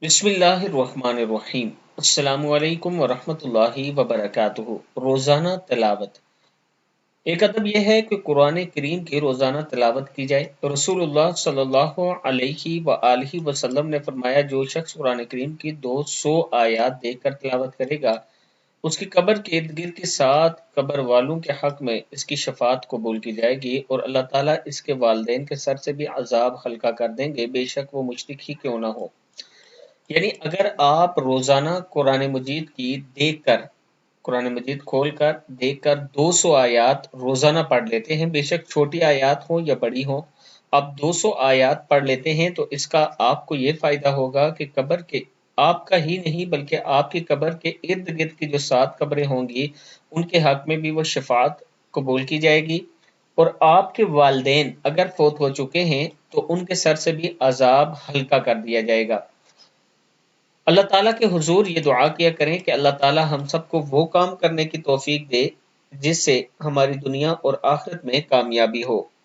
बिस्मिल्लाहिर्रहमानिर्रहीम। अस्सलामु अलैकुम वरहमतुल्लाहि वबरकातुहू। रोज़ाना तिलावत। एक अदब यह है कि कुरान करीम की रोज़ाना तिलावत की जाए। तो रसूलुल्लाह सल्लल्लाहु अलैहि वआलिहि वसल्लम ने फरमाया, जो शख्स कुरान करीम की 200 आयात देखकर तिलावत करेगा, उसकी कब्र के इर्द गिर्द के 7 कब्र वालों के हक में इसकी शफात कबूल की जाएगी और अल्लाह ताला इसके वालिदैन के सर से भी अजाब हल्का कर देंगे, बेशक वो मुशरिक ही क्यों ना हो। यानी अगर आप रोजाना कुरान मजीद की देखकर, कुरान मजीद खोलकर देखकर 200 आयात रोजाना पढ़ लेते हैं, बेशक छोटी आयात हो या बड़ी हो, आप 200 आयात पढ़ लेते हैं तो इसका आपको ये फायदा होगा कि कब्र के, आपका ही नहीं बल्कि आपकी कब्र के इर्द गिर्द की जो 7 कब्रें होंगी उनके हक में भी वो शफात कबूल की जाएगी और आपके वालिदैन अगर फौत हो चुके हैं तो उनके सर से भी अजाब हल्का कर दिया जाएगा। अल्लाह ताला के हुजूर ये दुआ किया करें कि अल्लाह ताला हम सबको वो काम करने की तौफीक दे जिससे हमारी दुनिया और आखिरत में कामयाबी हो।